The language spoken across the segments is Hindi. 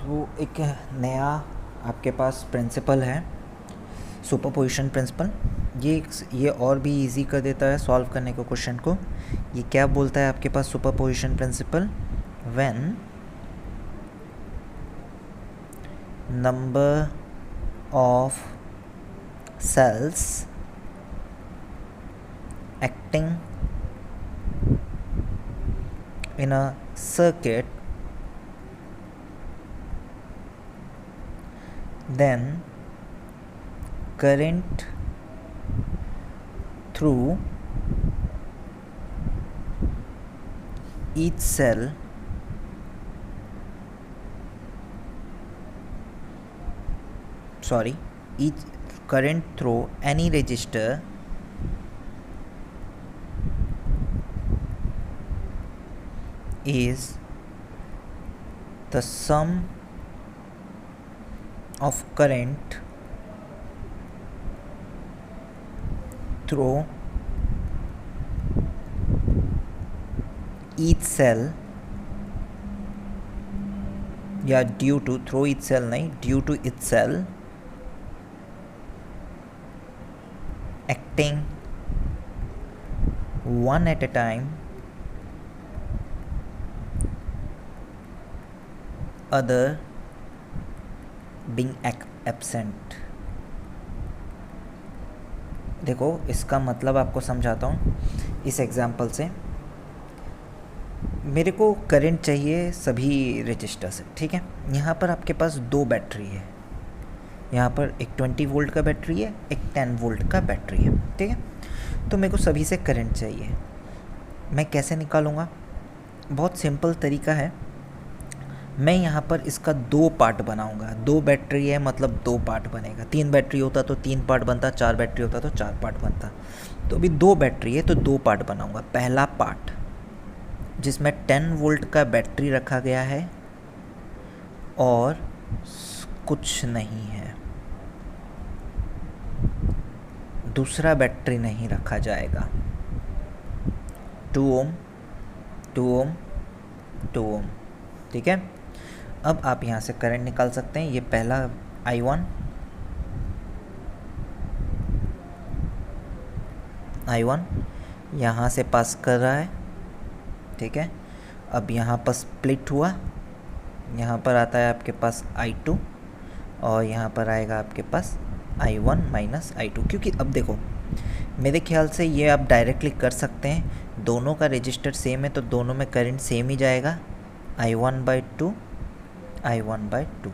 तो एक नया आपके पास प्रिंसिपल है, सुपरपोजिशन प्रिंसिपल। ये और भी इजी कर देता है सॉल्व करने को क्वेश्चन को। ये क्या बोलता है आपके पास superposition principle? When number of cells acting in a circuit, then current through each cell each current through any register is the sum of current through each cell, या due to, through each cell नहीं, due to each cell acting one at a time, other being absent। देखो इसका मतलब आपको समझाता हूँ इस एग्जाम्पल से। मेरे को करंट चाहिए सभी रजिस्टर से, ठीक है। यहाँ पर आपके पास दो बैटरी है, यहाँ पर एक 20 वोल्ट का बैटरी है, एक 10 वोल्ट का बैटरी है, ठीक है। तो मेरे को सभी से करंट चाहिए। मैं कैसे निकालूँगा? बहुत सिंपल तरीका है। मैं यहाँ पर इसका दो पार्ट बनाऊँगा। दो बैटरी है मतलब दो पार्ट बनेगा। 3 बैटरी होता तो 3 पार्ट बनता, 4 बैटरी होता तो 4 पार्ट बनता। तो अभी 2 बैटरी है तो 2 पार्ट बनाऊँगा। पहला पार्ट जिसमें 10 वोल्ट का बैटरी रखा गया है और कुछ नहीं है। दूसरा बैटरी नहीं रखा जाएगा। 2 ओम 2 ओम 2 ओम, ठीक है। अब आप यहाँ से करंट निकाल सकते हैं। ये पहला I1 यहाँ से पास कर रहा है, ठीक है। अब यहाँ पर स्प्लिट हुआ, यहाँ पर आता है आपके पास I2 और यहाँ पर आएगा आपके पास I1 माइनस I2। क्योंकि अब देखो मेरे ख्याल से ये आप डायरेक्टली कर सकते हैं। दोनों का रजिस्टर सेम है तो दोनों में करंट सेम ही जाएगा। I1/2 I1/2,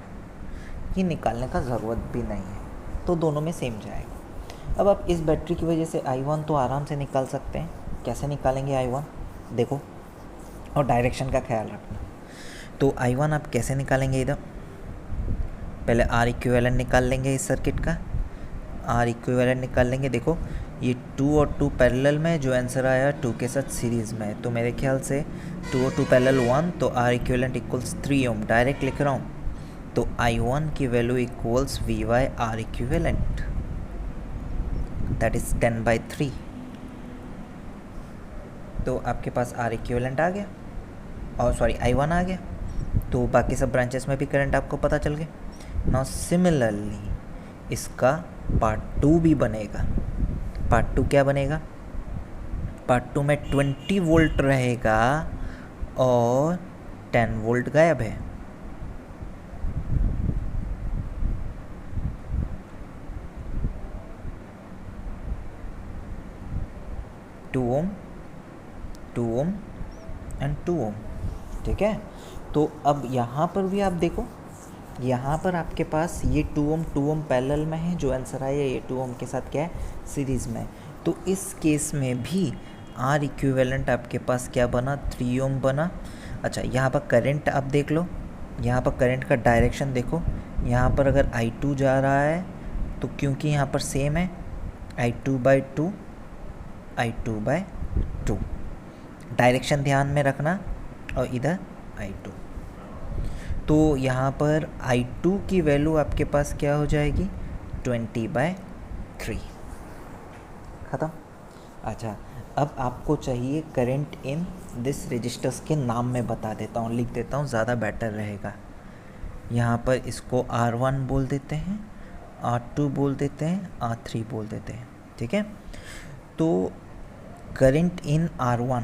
ये निकालने का ज़रूरत भी नहीं है, तो दोनों में सेम जाएगा। अब आप इस बैटरी की वजह से I1 तो आराम से निकाल सकते हैं। कैसे निकालेंगे I1? देखो, और डायरेक्शन का ख्याल रखना। तो I1 आप कैसे निकालेंगे? इधर पहले R इक्विवेलेंट निकाल लेंगे इस सर्किट का। R इक्विवेलेंट निकाल लेंगे। देखो ये 2 और 2 पैरेलल में, जो आंसर आया 2 के साथ सीरीज़ में। तो मेरे ख्याल से 2 और 2 पैरेलल 1, तो R इक्विवेलेंट इक्वल्स 3 ओम। डायरेक्ट लिख रहा हूँ तो I1 की value equals V/R equivalent, that is 10/3। तो आपके पास R इक्विवेलेंट आ गया और I1 आ गया। तो बाकी सब ब्रांचेस में भी करंट आपको पता चल गया। नाउ सिमिलरली इसका पार्ट 2 भी बनेगा। पार्ट 2 क्या बनेगा? पार्ट 2 में 20 वोल्ट रहेगा और 10 वोल्ट गायब है। टू ओम एंड 2 ओम, ठीक है। तो अब यहाँ पर भी आप देखो, यहाँ पर आपके पास ये 2 ओम पैरेलल में है, जो आंसर आया ये 2 ओम के साथ क्या है? सीरीज़ में। तो इस केस में भी R इक्विवेलेंट आपके पास क्या बना? 3 ओम बना। अच्छा, यहाँ पर करंट आप देख लो, यहाँ पर करंट का डायरेक्शन देखो। यहाँ पर अगर I2 जा रहा है तो क्योंकि यहाँ पर सेम है I2/2 I2/2, डायरेक्शन ध्यान में रखना, और इधर I2। तो यहाँ पर I2 की वैल्यू आपके पास क्या हो जाएगी? 20/3। ख़त्म। अच्छा, अब आपको चाहिए करंट इन दिस रजिस्टर्स के नाम में बता देता हूँ, लिख देता हूँ, ज़्यादा बेटर रहेगा। यहाँ पर इसको R1 बोल देते हैं, R2 बोल देते हैं, R3 बोल देते हैं, ठीक है। तो current in R1,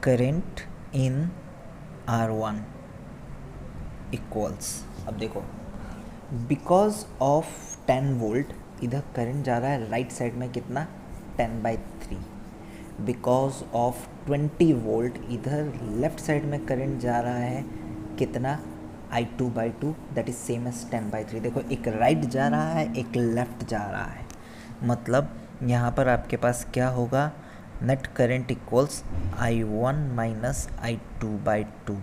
current in R1 equals, अब देखो बिकॉज ऑफ 10 वोल्ट इधर करंट जा रहा है राइट साइड में कितना 10/3, बिकॉज ऑफ 20 वोल्ट इधर लेफ्ट साइड में करंट जा रहा है कितना I2/2 that is same as 10/3। देखो एक राइट जा रहा है एक लेफ्ट जा रहा है, मतलब यहाँ पर आपके पास क्या होगा, net current equals I1 minus I2/2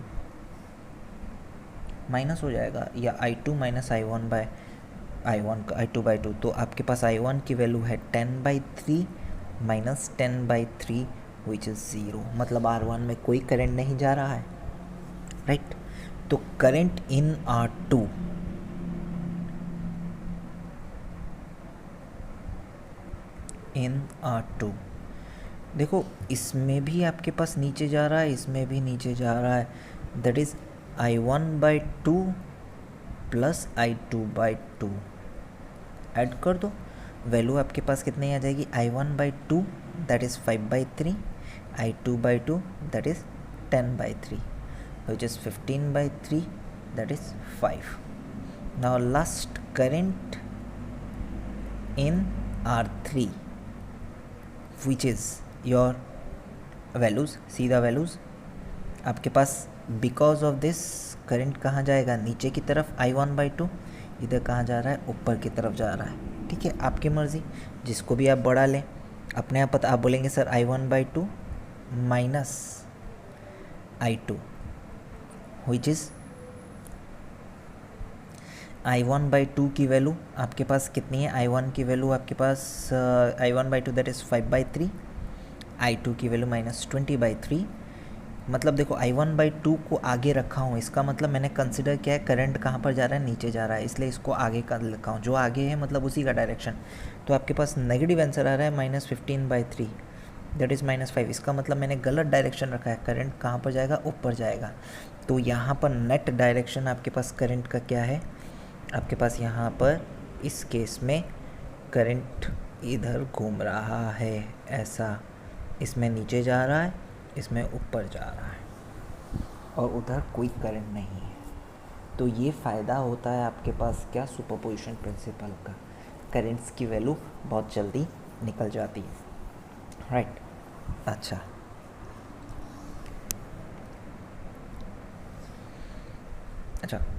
minus हो जाएगा, या I2 माइनस I2/2। तो आपके पास I1 की वैल्यू है 10/3 माइनस 10/3 विच इज़ 0, मतलब R1 में कोई करंट नहीं जा रहा है, राइट। तो करंट इन R2 देखो इसमें भी आपके पास नीचे जा रहा है, इसमें भी नीचे जा रहा है, that is I1/2 plus I2/2 add कर दो, वैल्यू आपके पास कितनी आ जाएगी, I1/2 that is 5/3, I2/2 that is 10/3 which is 15/3 that is 5. Now last current in R3 which is your values, see the values आपके पास because of this करंट कहाँ जाएगा, नीचे की तरफ I1/2, इधर कहाँ जा रहा है, ऊपर की तरफ जा रहा है, ठीक है। आपकी मर्ज़ी, जिसको भी आप बढ़ा लें अपने आप पता, आप बोलेंगे sir I1/2 minus I2 which is I1/2 की वैल्यू आपके पास कितनी है, I1 की वैल्यू आपके पास I1/2 दैट इज़ 5/3, I2 की वैल्यू माइनस 20/3। मतलब देखो I1/2 को आगे रखा हूँ, इसका मतलब मैंने कंसिडर किया है करंट कहाँ पर जा रहा है, नीचे जा रहा है, इसलिए इसको आगे का लिखा हूँ, जो आगे है मतलब उसी का डायरेक्शन। तो आपके पास नेगेटिव आंसर आ रहा है -15/3 दैट इज़ -5, इसका मतलब मैंने गलत डायरेक्शन रखा है, करंट कहाँ पर जाएगा, ऊपर जाएगा। तो यहाँ पर नेट डायरेक्शन आपके पास करंट का क्या है, आपके पास यहाँ पर इस केस में करंट इधर घूम रहा है ऐसा, इसमें नीचे जा रहा है, इसमें ऊपर जा रहा है, और उधर कोई करंट नहीं है। तो ये फ़ायदा होता है आपके पास क्या, सुपरपोजिशन प्रिंसिपल का, करंट्स की वैल्यू बहुत जल्दी निकल जाती है, राइट। अच्छा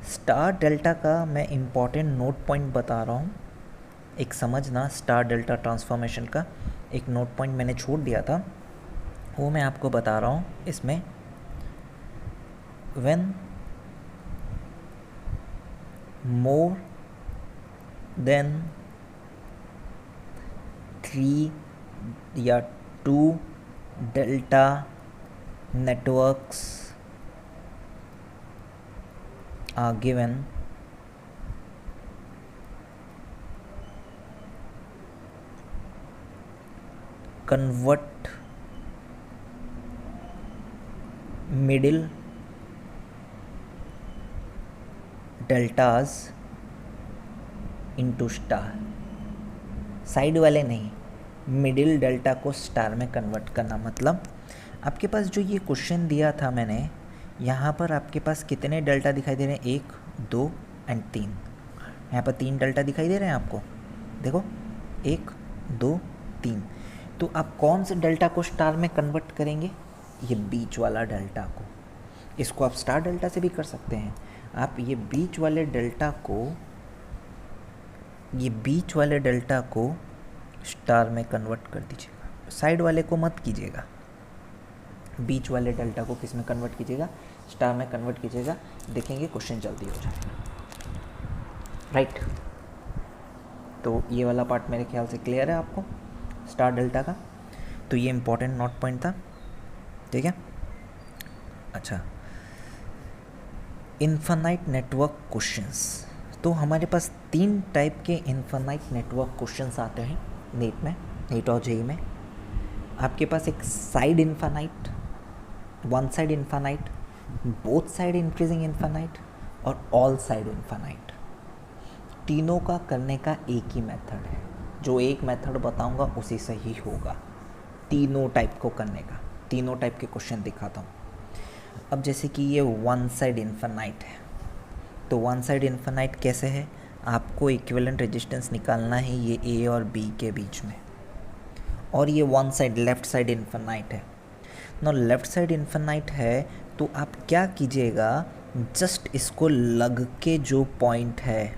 स्टार डेल्टा का मैं इम्पॉर्टेंट नोट पॉइंट बता रहा हूँ, एक समझना स्टार डेल्टा ट्रांसफॉर्मेशन का एक नोट पॉइंट मैंने छोड़ दिया था, वो मैं आपको बता रहा हूँ। इसमें व्हेन मोर देन 3 या 2 delta networks are given, convert middle deltas into star, side वाले नहीं, मिडिल डेल्टा को स्टार में कन्वर्ट करना। मतलब आपके पास जो ये क्वेश्चन दिया था मैंने, यहाँ पर आपके पास कितने डेल्टा दिखाई दे रहे हैं, 1 2 एंड 3, यहाँ पर 3 डेल्टा दिखाई दे रहे हैं आपको, देखो 1 2 3। तो आप कौन से डेल्टा को स्टार में कन्वर्ट करेंगे, ये बीच वाला डेल्टा को, इसको आप स्टार डेल्टा से भी कर सकते हैं। आप ये बीच वाले डेल्टा को स्टार में कन्वर्ट कर दीजिएगा, साइड वाले को मत कीजिएगा, बीच वाले डेल्टा को किस में कन्वर्ट कीजिएगा, स्टार में कन्वर्ट कीजिएगा, देखेंगे क्वेश्चन जल्दी हो जाएगा, राइट। तो ये वाला पार्ट मेरे ख्याल से क्लियर है आपको स्टार डेल्टा का, तो ये इंपॉर्टेंट नोट पॉइंट था, ठीक है। अच्छा, इन्फिनाइट नेटवर्क क्वेश्चंस, तो हमारे पास 3 टाइप के इन्फिनाइट नेटवर्क क्वेश्चंस आते हैं नीट और जेईई में। आपके पास एक side infinite, one side infinite, both side increasing infinite और ऑल साइड इन्फानाइट। तीनों का करने का एक ही मेथड है, जो एक मेथड बताऊंगा उसी से ही होगा तीनों टाइप को करने का। तीनों टाइप के क्वेश्चन दिखाता हूँ। अब जैसे कि ये वन साइड इन्फानाइट है, तो वन साइड इन्फानाइट कैसे है, आपको इक्विवेलेंट रेजिस्टेंस निकालना है ये ए और बी के बीच में। और ये one side left side infinite है ना। लेफ़्ट साइड इन्फानाइट है तो आप क्या कीजिएगा, जस्ट इसको लग के जो पॉइंट है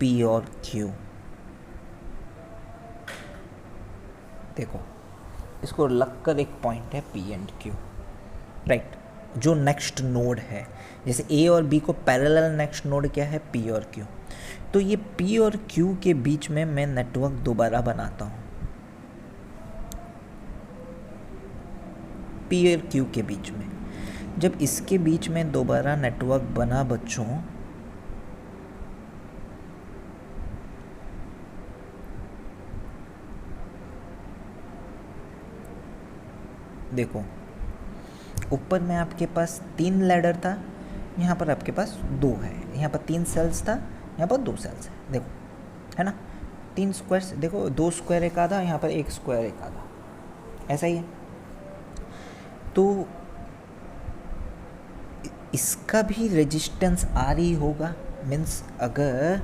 पी और क्यू, देखो इसको लग कर एक पॉइंट है पी एंड क्यू, राइट, जो नेक्स्ट नोड है। जैसे ए और बी को पैरेलल नेक्स्ट नोड क्या है, पी और क्यू। तो ये पी और क्यू के बीच में मैं नेटवर्क दोबारा बनाता हूँ, पी और क्यू के बीच में। जब इसके बीच में दोबारा नेटवर्क बना बच्चों, देखो ऊपर में आपके पास 3 लैडर था, यहाँ पर आपके पास 2 है। यहाँ पर 3 सेल्स था, यहाँ पर 2 सेल्स है, देखो है ना। 3 स्क्वायर्स, देखो 2 स्क्वायर एक आधा, यहाँ पर 1 स्क्वायर एक आधा, ऐसा ही है। तो इसका भी रेजिस्टेंस आर ही होगा, मीन्स अगर,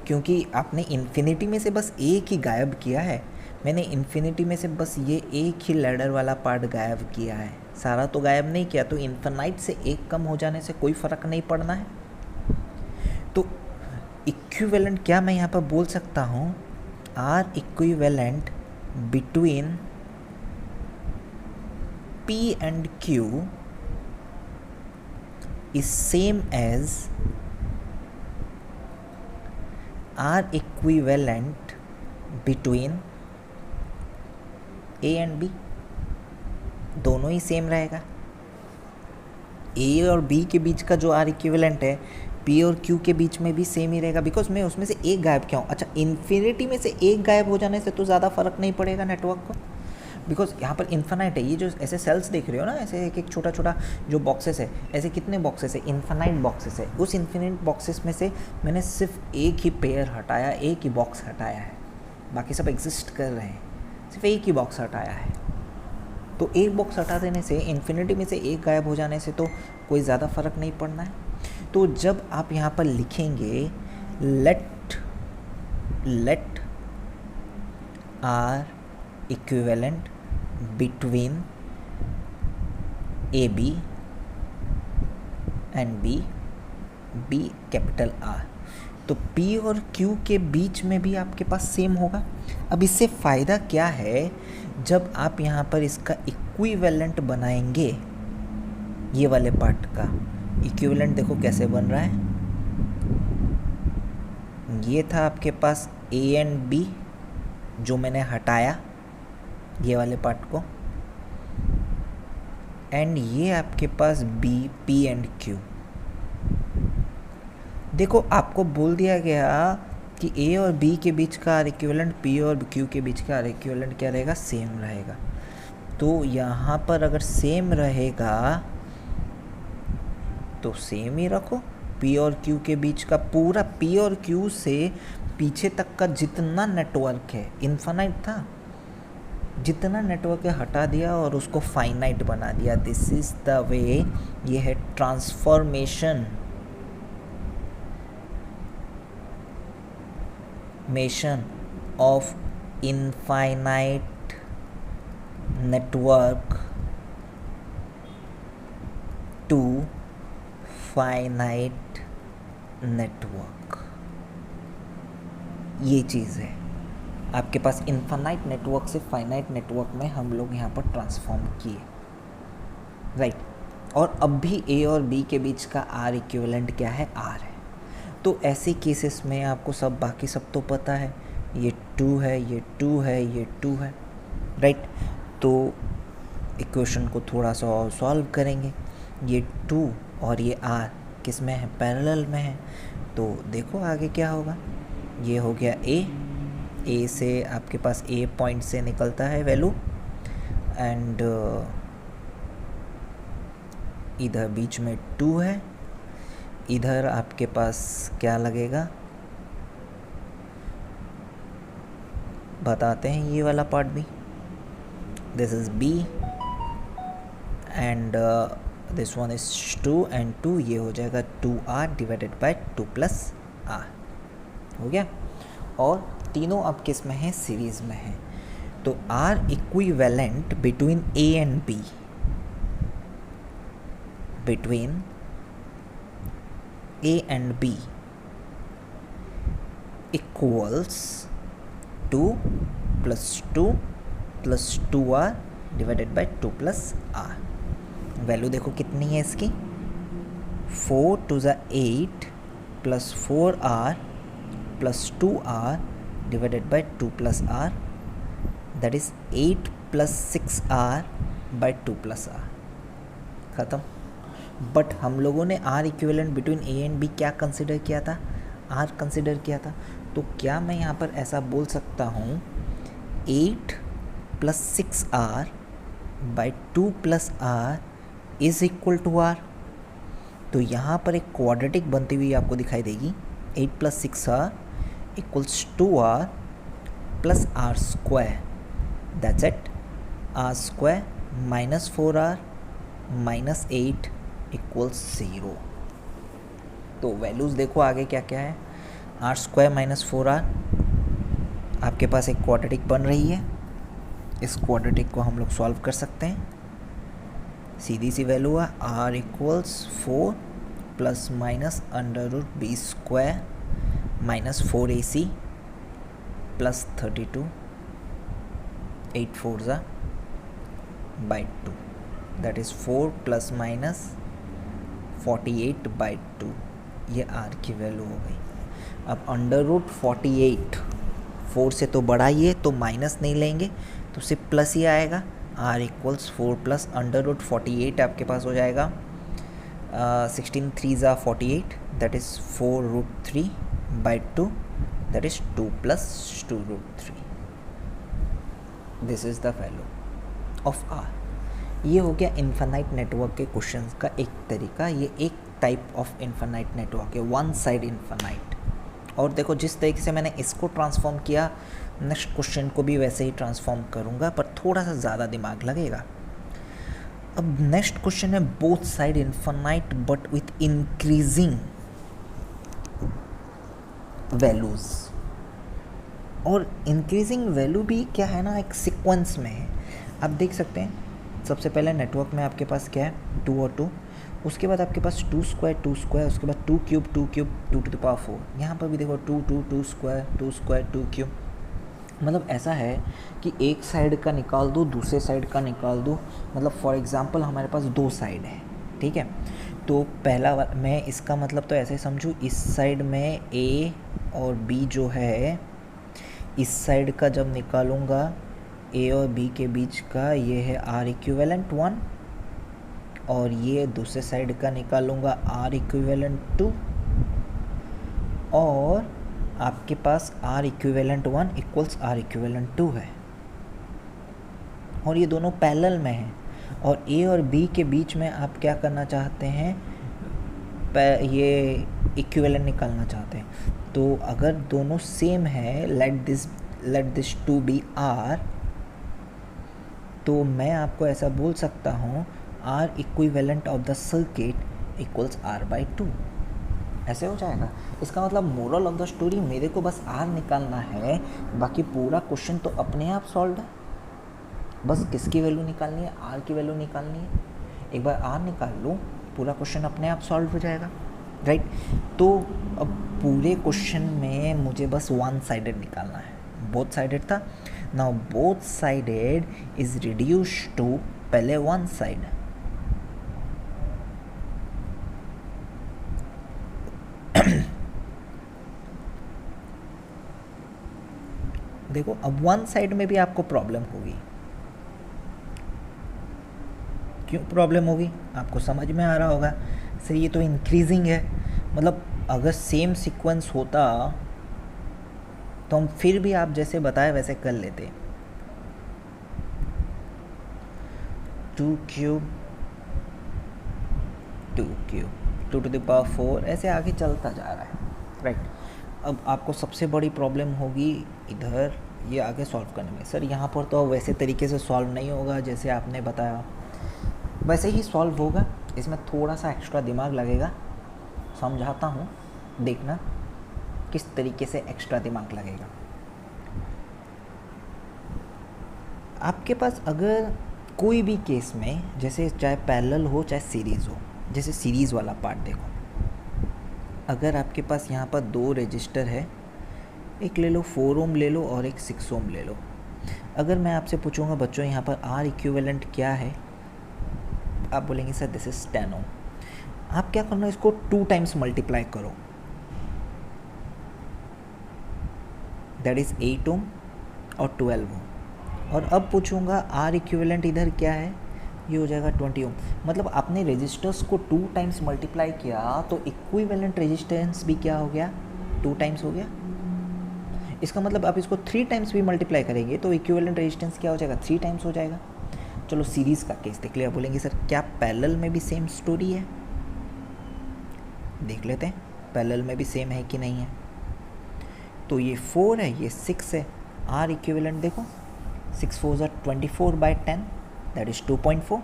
क्योंकि आपने इन्फिनिटी में से बस एक ही गायब किया है, मैंने इन्फिनिटी में से बस ये एक ही लैडर वाला पार्ट गायब किया है, सारा तो गायब नहीं किया। तो इन्फिनाइट से एक कम हो जाने से कोई फ़र्क नहीं पड़ना है। तो इक्विवेलेंट क्या मैं यहाँ पर बोल सकता हूँ, R equivalent between P and Q is same as R equivalent between A and B। दोनों ही सेम रहेगा। A और B के बीच का जो R इक्विवेलेंट है P और Q के बीच में भी सेम ही रहेगा, बिकॉज मैं उसमें से एक गायब किया हूँ। अच्छा, इन्फिनिटी में से एक गायब हो जाने से तो ज़्यादा फर्क नहीं पड़ेगा नेटवर्क को, बिकॉज यहाँ पर इन्फानाइट है। ये जो ऐसे सेल्स देख रहे हो ना, ऐसे एक एक छोटा छोटा जो बॉक्सेस है, ऐसे कितने बॉक्सेस है, इन्फानाइट बॉक्सेस है। उस इन्फिनिट बॉक्सेस में से मैंने सिर्फ एक ही पेयर हटाया, एक ही बॉक्स हटाया है, बाकी सब एग्जिस्ट कर रहे हैं, सिर्फ एक ही बॉक्स हटाया है। तो एक बॉक्स हटा देने से, इन्फिनिटी में से एक गायब हो जाने से तो कोई ज़्यादा फ़र्क नहीं पड़ना है। तो जब आप यहाँ पर लिखेंगे let R equivalent between AB and B capital R, तो P और Q के बीच में भी आपके पास सेम होगा। अब इससे फ़ायदा क्या है, जब आप यहाँ पर इसका इक्विवेलेंट बनाएंगे, ये वाले पार्ट का इक्विवेलेंट देखो कैसे बन रहा है। ये था आपके पास A एंड B जो मैंने हटाया, ये वाले पार्ट को, एंड ये आपके पास B, P एंड Q। देखो आपको बोल दिया गया कि A और B के बीच का आर इक्विवेलेंट P और Q के बीच का आर इक्विवेलेंट क्या रहेगा, सेम रहेगा। तो यहाँ पर अगर सेम रहेगा तो सेम ही रखो। P और Q के बीच का पूरा, P और Q से पीछे तक का जितना नेटवर्क है, इन्फानाइट था, जितना नेटवर्क है हटा दिया और उसको फाइनाइट बना दिया। दिस इज द वे, ये है transformation of infinite network to finite network. ये चीज़ है, आपके पास इनफाइनाइट नेटवर्क से फाइनाइट नेटवर्क में हम लोग यहाँ पर ट्रांसफॉर्म किए, राइट। और अब भी ए और बी के बीच का आर इक्विवेलेंट क्या है, आर है। तो ऐसे केसेस में आपको सब, बाकी सब तो पता है, ये 2 है, ये 2 है, ये 2 है, राइट। तो इक्वेशन को थोड़ा सा और सॉल्व करेंगे। ये 2 और ये आर किस में है, पैरेलल में है। तो देखो आगे क्या होगा। ये हो गया ए से आपके पास ए पॉइंट से निकलता है वैल्यू, एंड इधर बीच में 2 है, इधर आपके पास क्या लगेगा बताते हैं, ये वाला पार्ट भी, this is b and this one is 2 and 2, ये हो जाएगा 2r divided by 2 plus r, हो गया। और तीनों अब किस में है, सीरीज़ में है। तो r equivalent between a and b, between a and b equals 2 plus 2 plus 2r divided by 2 plus r। Value देखो कितनी है इसकी, 4 to the 8 plus 4r plus 2r divided by 2 plus r, that is 8 plus 6r by 2 plus r। ख़त्म। बट हम लोगों ने R equivalent between A and B क्या कंसिडर किया था, आर कंसिडर किया था। तो क्या मैं यहाँ पर ऐसा बोल सकता हूँ 8 plus 6r by 2 plus r is equal to r। तो यहाँ पर एक क्वाड्रेटिक बनती हुई आपको दिखाई देगी, 8 plus 6r equals 2r plus r square, that's it, r square minus 4r minus 8 equals 0। तो वैल्यूज़ देखो आगे क्या क्या है, आर स्क्वायर माइनस 4r, आपके पास एक क्वाड्रेटिक बन रही है, इस क्वाड्रेटिक को हम लोग सॉल्व कर सकते हैं। सीधी सी वैल्यू है r equals 4 plus minus under root B square minus 4ac plus 32, 8 4 ज़ा by 2, that is 4 plus minus 48 by 2, ये r की वैल्यू हो गई। अब अंडर रूट 48 4 से तो बड़ा ही है, तो माइनस नहीं लेंगे तो सिर्फ प्लस ही आएगा। r equals 4 plus under root 48 आपके पास हो जाएगा 16 3 ज़ा 48, that is 4 root 3 by 2, that is 2 plus 2 root 3। This is the value of r। ये हो गया इन्फिनाइट नेटवर्क के क्वेश्चंस का एक तरीका, ये एक टाइप ऑफ इन्फिनाइट नेटवर्क है, वन साइड इन्फिनाइट। और देखो जिस तरीके से मैंने इसको ट्रांसफॉर्म किया, नेक्स्ट क्वेश्चन को भी वैसे ही ट्रांसफॉर्म करूँगा, पर थोड़ा सा ज़्यादा दिमाग लगेगा। अब नेक्स्ट क्वेश्चन है both side infinite but with increasing values. और इंक्रीजिंग वैल्यू भी क्या है ना, एक सीक्वेंस में है। आप देख सकते हैं सबसे पहले नेटवर्क में आपके पास क्या है 2 और 2, उसके बाद आपके पास 2 स्क्वायर, उसके बाद 2 क्यूब 2 टू द पावर 4। यहाँ पर भी देखो 2 स्क्वायर 2 क्यूब। मतलब ऐसा है कि एक साइड का निकाल दो, दूसरे साइड का निकाल दो। मतलब फॉर एग्जांपल हमारे पास 2 साइड है, ठीक है। तो पहला मैं इसका मतलब तो ऐसे समझूँ, इस साइड में ए और बी जो है, इस साइड का जब निकालूंगा ए और बी के बीच का, ये है आर इक्विवेलेंट 1, और ये दूसरे साइड का निकालूंगा आर इक्विवेलेंट 2, और आपके पास R equivalent 1 equals R equivalent 2 है, और ये दोनों पैरेलल में हैं। और ए और बी के बीच में आप क्या करना चाहते हैं, ये इक्विवेलेंट निकालना चाहते हैं। तो अगर दोनों सेम है, लेट दिस 2 बी आर, तो मैं आपको ऐसा बोल सकता हूँ R equivalent of the circuit equals R by 2, ऐसे हो जाएगा। इसका मतलब मोरल ऑफ द स्टोरी, मेरे को बस आर निकालना है, बाकी पूरा क्वेश्चन तो अपने आप सॉल्व है। बस किसकी वैल्यू निकालनी है, आर की वैल्यू निकालनी है। एक बार आर निकाल लो, पूरा क्वेश्चन अपने आप सॉल्व हो जाएगा, राइट। तो अब पूरे क्वेश्चन में मुझे बस वन साइडेड निकालना है, बोथ साइडेड था। Now both sided is reduce to पहले वन साइड। देखो अब वन साइड में भी आपको प्रॉब्लम होगी। क्यों प्रॉब्लम होगी, आपको समझ में आ रहा होगा। सर ये तो इंक्रीजिंग है, मतलब अगर सेम सीक्वेंस होता तो हम फिर भी आप जैसे बताए वैसे कर लेते। 2 cube 2 cube 2 to the power 4 ऐसे आगे चलता जा रहा है, राइट। अब आपको सबसे बड़ी प्रॉब्लम होगी इधर ये आगे सॉल्व करने में। सर यहाँ पर तो वैसे तरीके से सॉल्व नहीं होगा जैसे आपने बताया, वैसे ही सॉल्व होगा, इसमें थोड़ा सा एक्स्ट्रा दिमाग लगेगा। समझाता हूँ, देखना किस तरीके से एक्स्ट्रा दिमाग लगेगा। आपके पास अगर कोई भी केस में, जैसे चाहे पैरेलल हो चाहे सीरीज़ हो, जैसे सीरीज़ वाला पार्ट देखो, अगर आपके पास यहाँ पर 2 रजिस्टर है, एक ले लो 4 ओम ले लो और एक 6 ओम ले लो। अगर मैं आपसे पूछूंगा बच्चों यहाँ पर आर इक्विवेलेंट क्या है, आप बोलेंगे सर दिस इज 10 ओम। आप क्या करना, इसको 2 टाइम्स मल्टीप्लाई करो, दैट इज 8 ओम और 12 ओम। और अब पूछूंगा आर इक्विवेलेंट इधर क्या है, ये हो जाएगा 20 ओम। मतलब आपने रेजिस्टर्स को 2 टाइम्स मल्टीप्लाई किया तो इक्विवेलेंट रेजिस्टेंस भी क्या हो गया, 2 टाइम्स हो गया। इसका मतलब आप इसको 3 टाइम्स भी मल्टीप्लाई करेंगे तो इक्विवेलेंट रेजिस्टेंस क्या हो जाएगा, 3 टाइम्स हो जाएगा। चलो सीरीज़ का केस देख लिया। बोलेंगे सर क्या पैरेलल में भी सेम स्टोरी है, देख लेते हैं पैरेलल में भी सेम है कि नहीं है। तो ये 4 है, ये 6 है, आर इक्विवेलेंट देखो 6 4 ज़ा 24/10 दैट इज 2.4।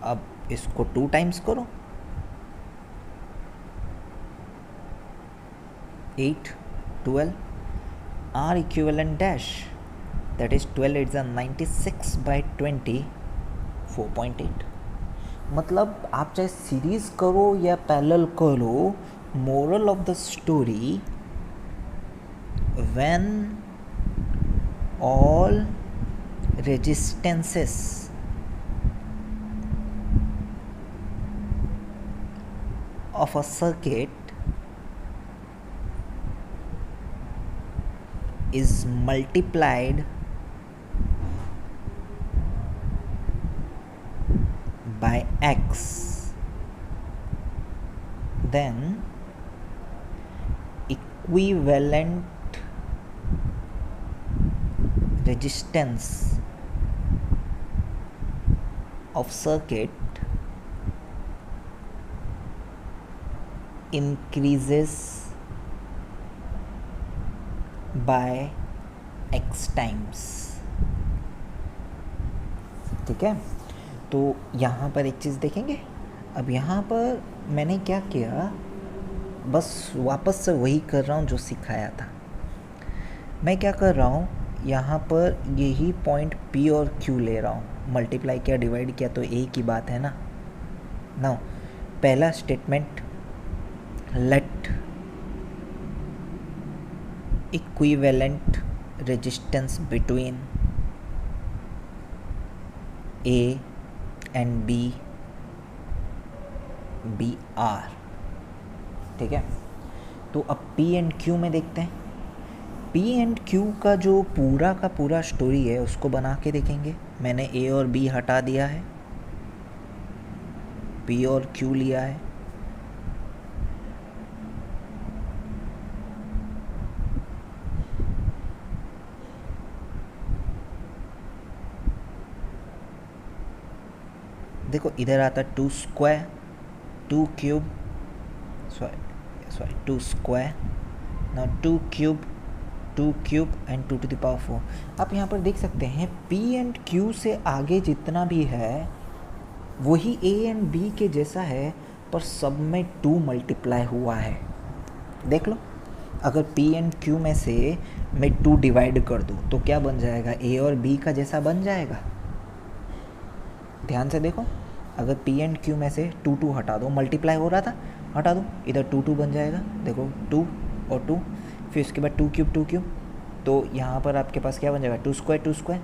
अब इसको 2 टाइम्स करो, 8 12, R equivalent dash that is 12 8 ज़ा 96/20 4.8। मतलब आप चाहे सीरीज करो या पैरेलल करो, moral of the story, when all resistances of a circuit is multiplied by X, then equivalent resistance of circuit increases by X times। ठीक है, तो यहाँ पर एक चीज़ देखेंगे। अब यहाँ पर मैंने क्या किया, बस वापस से वही कर रहा हूँ जो सिखाया था। मैं क्या कर रहा हूँ, यहाँ पर यही पॉइंट P और Q ले रहा हूँ, मल्टीप्लाई किया डिवाइड किया तो एक ही बात है ना। नाउ पहला statement, let equivalent resistance between A and B B R. ठीक है, तो अब P एंड Q में देखते हैं। P एंड Q का जो पूरा का पूरा स्टोरी है उसको बना के देखेंगे। मैंने A और B हटा दिया है, P और Q लिया है। देखो इधर आता 2 square 2 cube sorry 2 square, now 2 cube 2 cube and 2 to the power 4। आप यहाँ पर देख सकते हैं P एंड Q से आगे जितना भी है वही A एंड B के जैसा है, पर सब में 2 मल्टीप्लाई हुआ है। देख लो, अगर P एंड Q में से मैं 2 डिवाइड कर दूँ तो क्या बन जाएगा, A और B का जैसा बन जाएगा। ध्यान से देखो, अगर P एंड Q में से 2 2 हटा दो, मल्टीप्लाई हो रहा था, हटा दो, इधर 2 2 बन जाएगा। देखो 2 और 2, फिर उसके बाद 2 क्यूब 2 क्यूब, तो यहाँ पर आपके पास क्या बन जाएगा 2 स्क्वायर,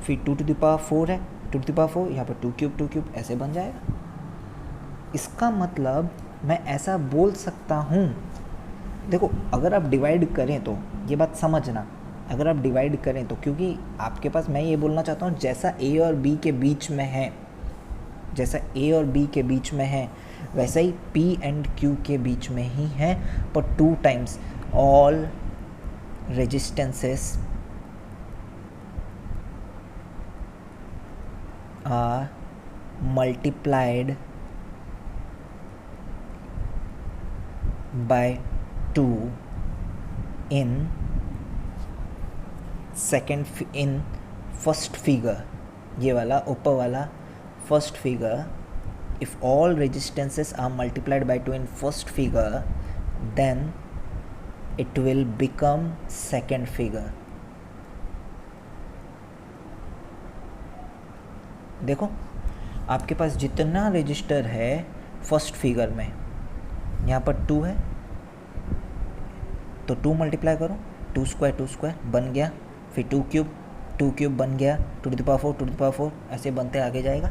फिर 2 टू द पावर 4 है, 2 टू द पावर 4, यहाँ पर 2 क्यूब ऐसे बन जाएगा। इसका मतलब मैं ऐसा बोल सकता हूँ, देखो अगर आप डिवाइड करें तो ये बात समझना, अगर आप डिवाइड करें तो, क्योंकि आपके पास, मैं ये बोलना चाहता हूँ जैसा A और B के बीच में है, जैसा A और B के बीच में है वैसा ही P एंड Q के बीच में ही है, पर 2 times all resistances are multiplied by 2 in first figure, ये वाला ऊपर वाला first figure, if all resistances are multiplied by 2 in first figure, then it will become second figure. देखो आपके पास जितना रजिस्टर है फर्स्ट फिगर में, यहाँ पर 2 है तो 2 मल्टीप्लाई करो, 2 स्क्वायर बन गया, फिर 2 क्यूब बन गया, 2 to the power 4 2 to the power 4, ऐसे बनते आगे जाएगा।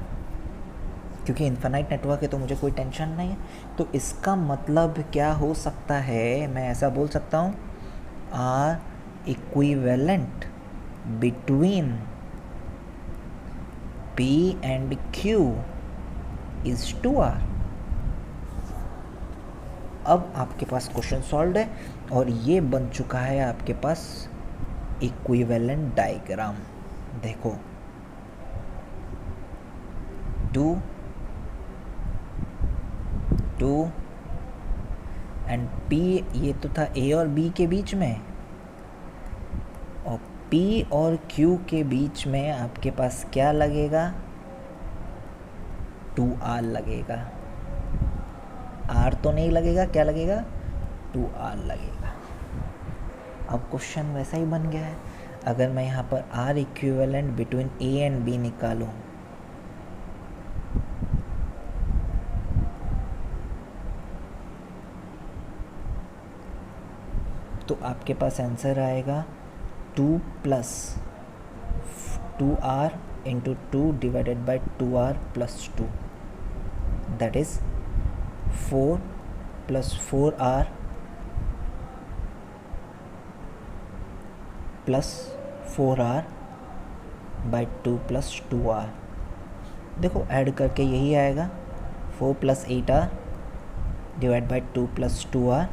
क्योंकि इन्फिनाइट नेटवर्क है तो मुझे कोई टेंशन नहीं है। तो इसका मतलब क्या हो सकता है, मैं ऐसा बोल सकता हूँ, R equivalent between P and Q is 2R। अब आपके पास क्वेश्चन सॉल्व है और ये बन चुका है आपके पास इक्विवेलेंट डायग्राम। देखो 2 एंड P, ये तो था A और B के बीच में, और P और Q के बीच में आपके पास क्या लगेगा, 2R लगेगा। R तो नहीं लगेगा, क्या लगेगा, 2R लगेगा। अब क्वेश्चन वैसा ही बन गया है। अगर मैं यहाँ पर R equivalent between A and B निकालूँ, तो आपके पास आंसर आएगा 2 + 2R into 2 divided by 2R + 2, that is 4 + 4R + 4R by 2 + 2R। देखो ऐड करके यही आएगा, 4 + 8R डिवाइड बाई 2 + 2R,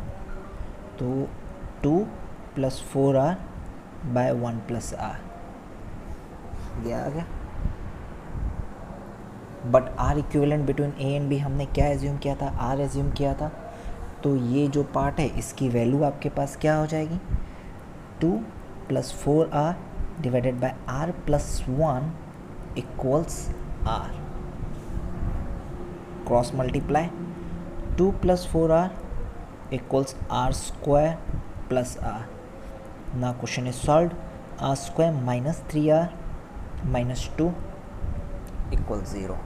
तो 2 + 4R बाय 1 + R, ये आ गया। But R equivalent between A and B हमने क्या एज्यूम किया था, R एज्यूम किया था, तो ये जो पार्ट है इसकी वैल्यू आपके पास क्या हो जाएगी, 2 + 4R divided by R + 1 equals R, cross multiply, 2 + 4R equals R² + R। Now question is solved, R² - 3R - 2 = 0।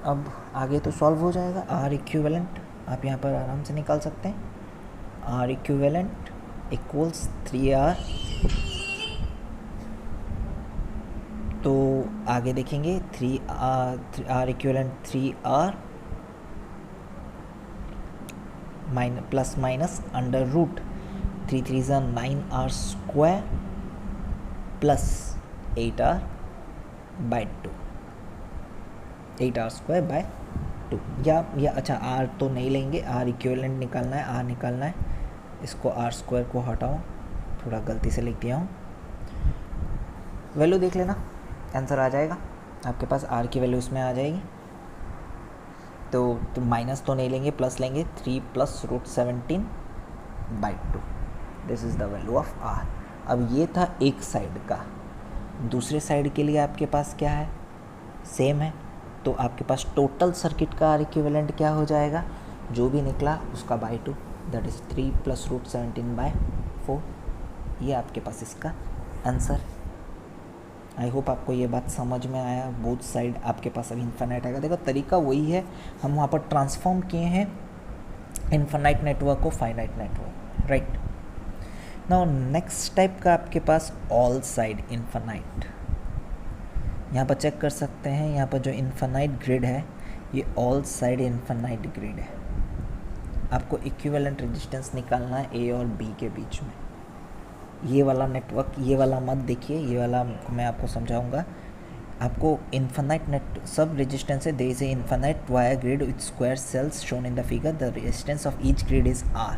अब आगे तो सॉल्व हो जाएगा। R इक्विवेलेंट आप यहाँ पर आराम से निकाल सकते हैं, R इक्विवेलेंट इक्वल्स 3R। तो आगे देखेंगे, R equivalent 3R plus minus under root 3 3 = 9R² plus 8R by 2, 8R² by 2, या अच्छा R तो नहीं लेंगे, R इक्विवेलेंट निकालना है, R निकालना है, इसको R² को हटाओ, थोड़ा गलती से लिख दिया हूँ, वैल्यू देख लेना, आंसर आ जाएगा आपके पास, R की वैल्यू इसमें आ जाएगी। तो माइनस तो नहीं लेंगे, प्लस लेंगे, 3 + √17 by 2, this is the value of R। अब ये था एक साइड का, दूसरे साइड के लिए आपके पास क्या है, सेम है, तो आपके पास टोटल सर्किट का R इक्विवेलेंट क्या हो जाएगा, जो भी निकला उसका बाय 2, दैट इज़ 3 + √17 बाय 4, ये आपके पास इसका आंसर। आई होप आपको ये बात समझ में आया। बोथ साइड आपके पास अभी इन्फिनाइट आएगा। देखो तरीका वही है, हम वहाँ पर ट्रांसफॉर्म किए हैं इन्फिनाइट नेटवर्क को finite network, right. Now next type का आपके पास ऑल साइड इन्फिनाइट, यहाँ पर चेक कर सकते हैं, यहाँ पर जो इन्फिनाइट ग्रिड है ये ऑल साइड इन्फिनाइट ग्रिड है। आपको इक्विवेलेंट रेजिस्टेंस निकालना है A और B के बीच में। ये वाला नेटवर्क, ये वाला मत देखिए, ये वाला मैं आपको समझाऊंगा। आपको इन्फिनाइट नेट सब रेजिस्टेंस है, there is a infinite wire grid with square cells shown in the figure, the resistance of each grid is R।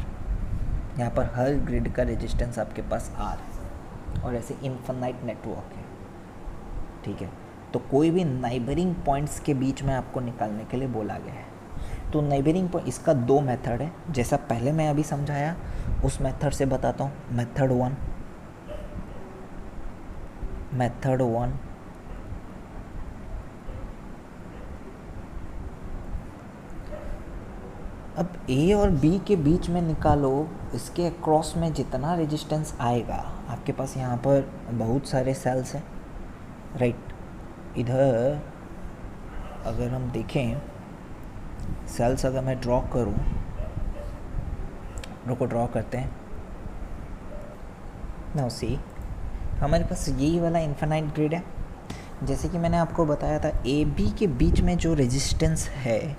यहाँ पर हर ग्रिड का रेजिस्टेंस आपके पास R है और ऐसे इन्फिनाइट नेटवर्क है, ठीक है। तो कोई भी नाइबरिंग पॉइंट्स के बीच में आपको निकालने के लिए बोला गया है। तो नाइबरिंग पॉइंट, इसका दो मेथड है, जैसा पहले मैं अभी समझाया उस मेथड से बताता हूँ। मेथड वन, अब ए और बी के बीच में निकालो, इसके अक्रॉस में जितना रेजिस्टेंस आएगा, आपके पास यहाँ पर बहुत सारे सेल्स हैं, राइट। इधर अगर हम देखें सेल्स, अगर मैं ड्रॉ करूँ, रुको ड्रॉ करते हैं। नाउ सी, हमारे पास यही वाला इन्फिनाइट ग्रिड है। जैसे कि मैंने आपको बताया था, ए बी के बीच में जो रेजिस्टेंस है,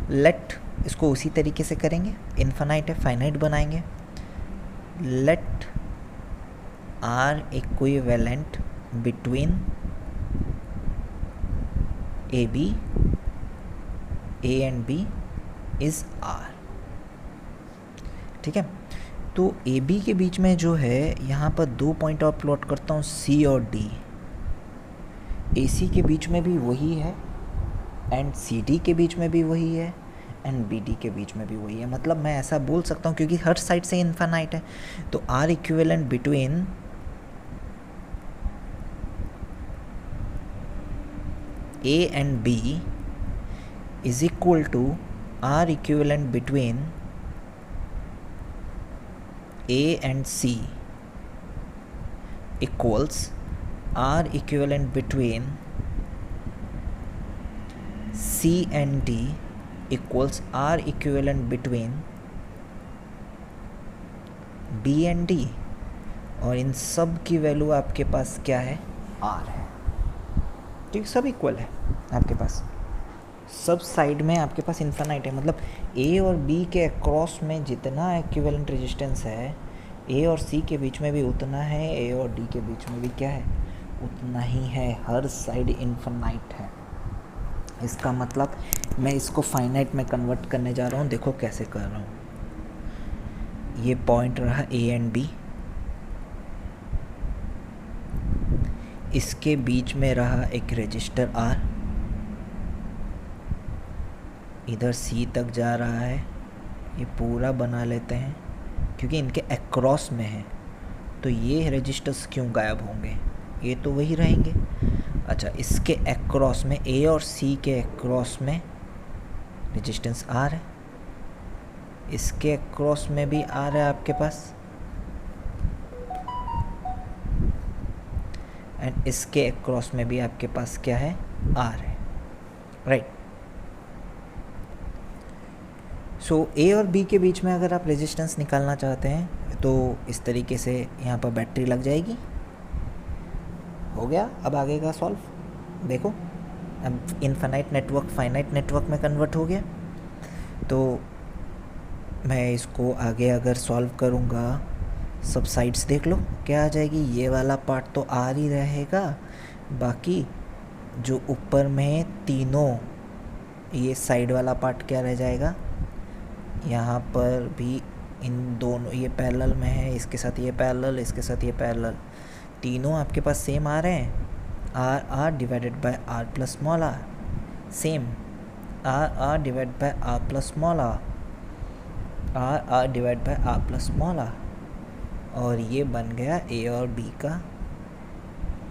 लेट इसको उसी तरीके से करेंगे, इन्फिनाइट है, फाइनाइट बनाएंगे। Let R equivalent between A and B is R, ठीक है। तो ए बी के बीच में जो है, यहाँ पर दो पॉइंट और प्लॉट करता हूँ, सी और डी। ए सी के बीच में भी वही है, एंड सी डी के बीच में भी वही है, एंड बी डी के बीच में भी वही है। मतलब मैं ऐसा बोल सकता हूँ, क्योंकि हर साइड से इन्फिनाइट है, तो R equivalent between A and B is equal to R equivalent between A and C equals R equivalent between C and D equals R equivalent between B and D, और इन सब की वैल्यू आपके पास क्या है, R है, ठीक। सब इक्वल है आपके पास, सब साइड में आपके पास इन्फिनाइट है। मतलब A और B के अक्रॉस में जितना इक्विवेलेंट रेजिस्टेंस है, A और C के बीच में भी उतना है, A और D के बीच में भी क्या है, उतना ही है। हर साइड इन्फिनाइट है। इसका मतलब मैं इसको फाइनाइट में कन्वर्ट करने जा रहा हूँ। देखो कैसे कर रहा हूँ। ये पॉइंट रहा ए एंड बी, इसके बीच में रहा एक रजिस्टर आर, इधर सी तक जा रहा है। ये पूरा बना लेते हैं, क्योंकि इनके अक्रॉस में है, तो ये रजिस्टर्स क्यों गायब होंगे, ये तो वही रहेंगे। अच्छा, इसके अक्रॉस में, ए और सी के अक्रॉस में रेजिस्टेंस आर है, इसके अक्रॉस में भी आर है आपके पास, एंड इसके अक्रॉस में भी आपके पास क्या है, आर है, राइट। सो ए और बी के बीच में अगर आप रेजिस्टेंस निकालना चाहते हैं, तो इस तरीके से यहाँ पर बैटरी लग जाएगी। हो गया। अब आगे का सॉल्व देखो, अब इनफाइनाइट नेटवर्क फाइनाइट नेटवर्क में कन्वर्ट हो गया। तो मैं इसको आगे अगर सॉल्व करूँगा, सब साइड्स देख लो क्या आ जाएगी। ये वाला पार्ट तो आ ही रहेगा, बाकी जो ऊपर में तीनों, ये साइड वाला पार्ट क्या रह जाएगा। यहाँ पर भी इन दोनों, ये पैरेलल में है, इसके साथ ये पैरेलल, इसके साथ ये पैरेलल, तीनों आपके पास सेम आ रहे हैं। R divided by R plus small R, same R divide by R plus small R divide by R plus small R, और ये बन गया ए और बी का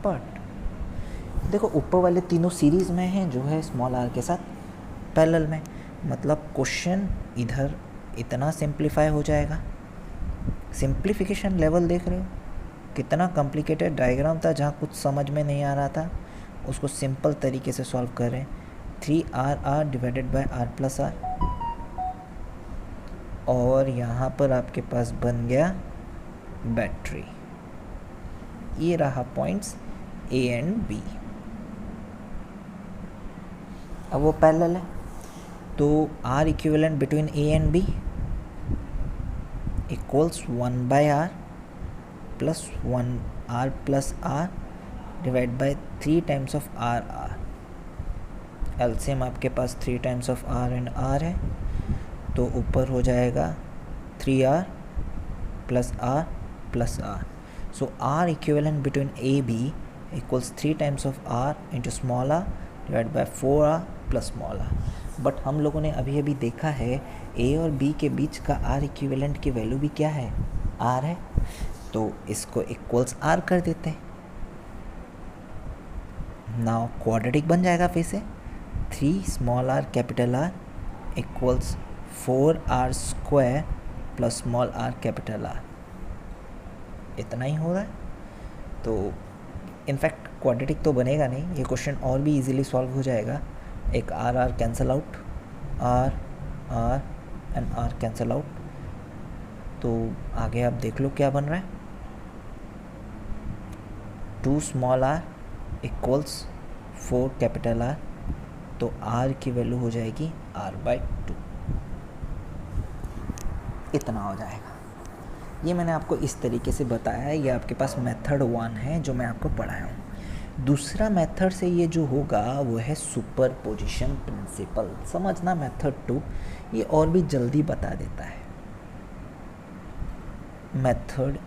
पार्ट। देखो ऊपर वाले तीनों सीरीज़ में हैं, जो है स्मॉल आर के साथ पैरेलल में। मतलब क्वेश्चन इधर इतना सिंप्लीफाई हो जाएगा। सिंप्लीफिकेशन लेवल देख रहे हो, कितना कॉम्प्लिकेटेड डायग्राम था, जहाँ कुछ समझ में नहीं आ रहा था उसको सिंपल तरीके से सॉल्व कर रहे हैं। 3R divided by R plus R, और यहाँ पर आपके पास बन गया बैटरी। ये रहा पॉइंट्स ए एंड बी। अब वो पैरेलल है, तो R equivalent between A and B equals 1/r plus 1r plus r divide by 3 times of r। LCM आपके पास 3 times of r and r है, तो ऊपर हो जाएगा 3r plus r plus r। So r equivalent between A B equals 3 times of R into small R divide by 4r plus small R. But हम लोगों ने अभी अभी देखा है ए और बी के बीच का आर इक्विवेलेंट की वैल्यू भी क्या है, आर है, तो इसको इक्वल्स आर कर देते हैं। नाउ क्वाड्रेटिक बन जाएगा फिर से, 3 small are capital R equals 4r square plus small are capital R. इतना ही हो रहा है। तो इनफैक्ट क्वाड्रेटिक तो बनेगा नहीं, ये क्वेश्चन और भी इजीली सॉल्व हो जाएगा। एक R R cancel out, R R and R cancel out. तो आगे आप देख लो क्या बन रहा है, 2 small R equals 4 capital R, तो आर की वैल्यू हो जाएगी r/2। इतना हो जाएगा। ये मैंने आपको इस तरीके से बताया है, ये आपके पास मेथड 1 है जो मैं आपको पढ़ाया हूँ। दूसरा मेथड से ये जो होगा वो है सुपरपोजिशन प्रिंसिपल। समझना मेथड 2 ये और भी जल्दी बता देता है। मेथड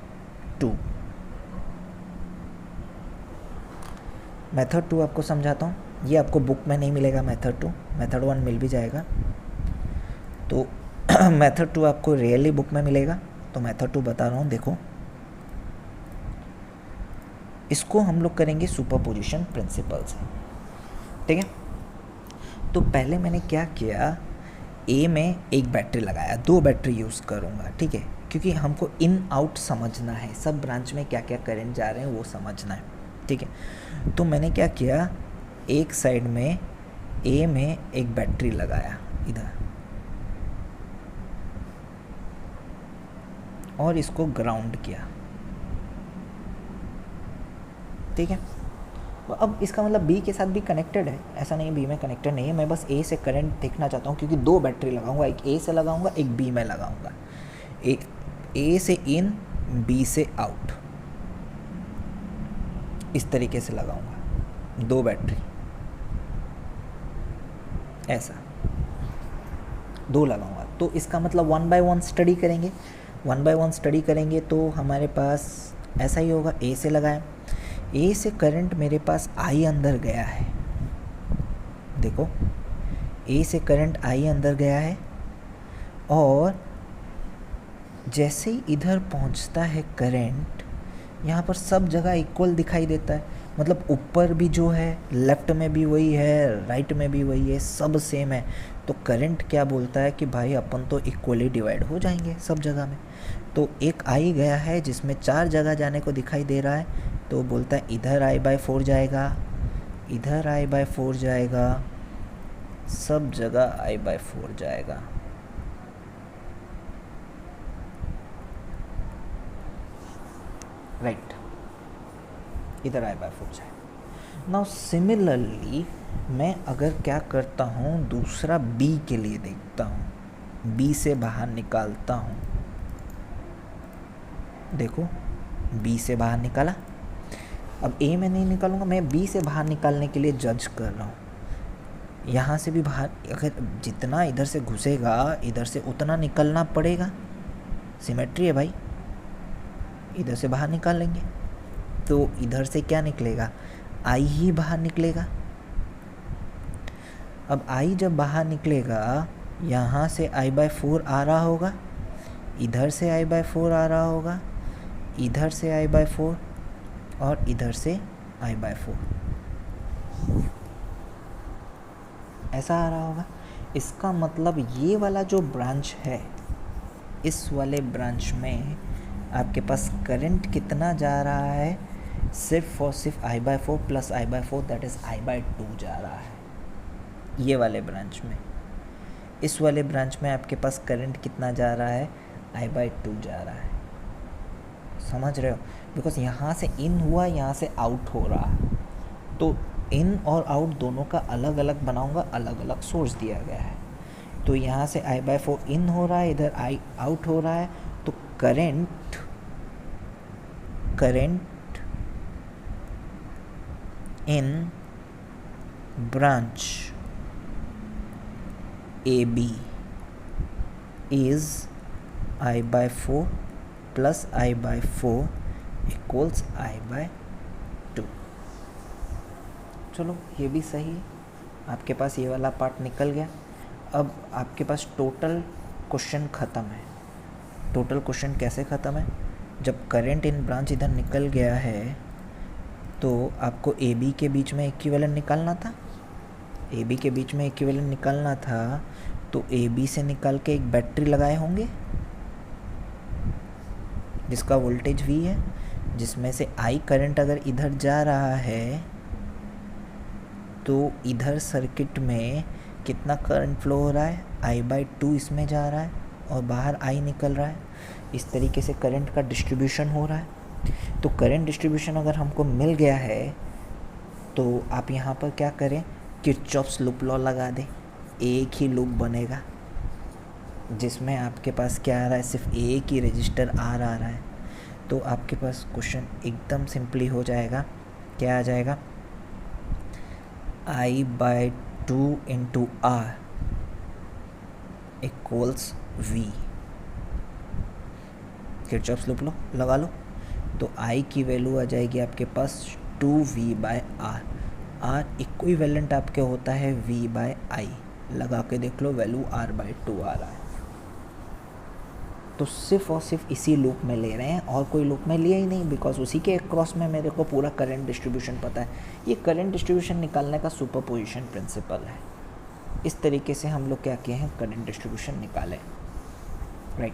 2 आपको समझाता हूँ। ये आपको बुक में नहीं मिलेगा मेथड 2, मेथड 1 मिल भी जाएगा। तो मेथड 2 आपको रियली बुक में मिलेगा, तो मेथड 2 बता रहा हूँ। देखो, इसको हम लोग करेंगे सुपरपोजिशन प्रिंसिपल से, ठीक है। तो पहले मैंने क्या किया, ए में एक बैटरी लगाया, 2 बैटरी यूज़ करूँगा, ठीक है, क्योंकि हमको इन आउट समझना है, सब ब्रांच में क्या क्या करंट जा रहे हैं वो समझना है, ठीक है। तो मैंने क्या किया, एक साइड में ए में एक बैटरी लगाया इधर, और इसको ग्राउंड किया, ठीक है। तो अब इसका मतलब बी के साथ भी कनेक्टेड है, ऐसा नहीं बी में कनेक्टेड नहीं है। मैं बस ए से करंट देखना चाहता हूँ, क्योंकि 2 बैटरी लगाऊंगा, एक ए से लगाऊंगा, एक बी में लगाऊंगा। एक ए से इन, बी से आउट, इस तरीके से लगाऊंगा 2 बैटरी, ऐसा 2 लगाऊंगा। तो इसका मतलब 1 बाय 1 स्टडी करेंगे, 1 बाय 1 स्टडी करेंगे तो हमारे पास ऐसा ही होगा। ए से लगाया, ए से करंट मेरे पास आई अंदर गया है, देखो ए से करंट आई अंदर गया है, और जैसे ही इधर पहुंचता है करंट, यहाँ पर सब जगह इक्वल दिखाई देता है। मतलब ऊपर भी जो है, लेफ़्ट में भी वही है, राइट में भी वही है, सब सेम है। तो करंट क्या बोलता है कि भाई अपन तो इक्वली डिवाइड हो जाएंगे सब जगह में। तो एक आई गया है जिसमें 4 जगह जाने को दिखाई दे रहा है, तो बोलता है इधर I/4 जाएगा, इधर I/4 जाएगा, सब जगह I/4 जाएगा। राइट, इधर I/4 जाए। नाउ सिमिलरली मैं अगर क्या करता हूँ, दूसरा बी के लिए देखता हूँ, बी से बाहर निकालता हूँ, देखो बी से बाहर निकाला। अब ए में नहीं निकालूंगा, मैं बी से बाहर निकालने के लिए जज कर रहा हूँ। यहाँ से भी बाहर, अगर जितना इधर से घुसेगा इधर से उतना निकलना पड़ेगा, सिमेट्री है भाई। इधर से बाहर निकाल लेंगे तो इधर से क्या निकलेगा, आई ही बाहर निकलेगा। अब आई जब बाहर निकलेगा, यहाँ से I/4 आ रहा होगा, इधर से I/4 आ रहा होगा, इधर से I/4, और इधर से I/4, ऐसा आ रहा होगा। इसका मतलब ये वाला जो ब्रांच है, इस वाले ब्रांच में आपके पास करंट कितना जा रहा है, सिर्फ और सिर्फ I/4 plus I/4, that is I/2 जा रहा है ये वाले ब्रांच में। इस वाले ब्रांच में आपके पास करंट कितना जा रहा है, I/2 जा रहा है। समझ रहे हो, बिकॉज यहाँ से इन हुआ, यहाँ से आउट हो रहा, तो इन और आउट दोनों का अलग अलग बनाऊंगा, अलग अलग सोर्स दिया गया है। तो यहाँ से I/4 इन हो रहा है, इधर I आउट हो रहा है, तो current in branch AB is I/4 plus I/4 equals I/2। चलो ये भी सही है, आपके पास ये वाला पार्ट निकल गया। अब आपके पास टोटल क्वेश्चन ख़त्म है। टोटल क्वेश्चन कैसे ख़त्म है? जब करंट इन ब्रांच इधर निकल गया है तो आपको ए बी के बीच में इक्विवेलेंट निकालना था। ए बी के बीच में इक्विवेलेंट निकालना था तो ए बी से निकाल के एक बैटरी लगाए होंगे जिसका वोल्टेज V है, जिसमें से I करंट अगर इधर जा रहा है तो इधर सर्किट में कितना करंट फ्लो हो रहा है, I/2 इसमें जा रहा है और बाहर I निकल रहा है। इस तरीके से करंट का डिस्ट्रीब्यूशन हो रहा है। तो करंट डिस्ट्रीब्यूशन अगर हमको मिल गया है तो आप यहाँ पर क्या करें, किरचॉफ्स लूप लॉ लगा दें। एक ही लूप बनेगा जिसमें आपके पास क्या आ रहा है, सिर्फ एक ही रजिस्टर R आ रहा है। तो आपके पास क्वेश्चन एकदम सिंपली हो जाएगा। क्या आ जाएगा, I/2 into R equals V। Kirchhoff's loop law लगा लो तो I की वैल्यू आ जाएगी आपके पास 2V/R। R इक्विवेलेंट आपके होता है V/I। लगा के देख लो, वैल्यू R/2 आ रहा है। तो सिर्फ और सिर्फ इसी लूप में ले रहे हैं और कोई लूप में लिया ही नहीं, बिकॉज उसी के क्रॉस में मेरे को पूरा करंट डिस्ट्रीब्यूशन पता है। ये करंट डिस्ट्रीब्यूशन निकालने का सुपरपोजिशन प्रिंसिपल है। इस तरीके से हम लोग क्या किए हैं, करंट डिस्ट्रीब्यूशन निकाले, राइट।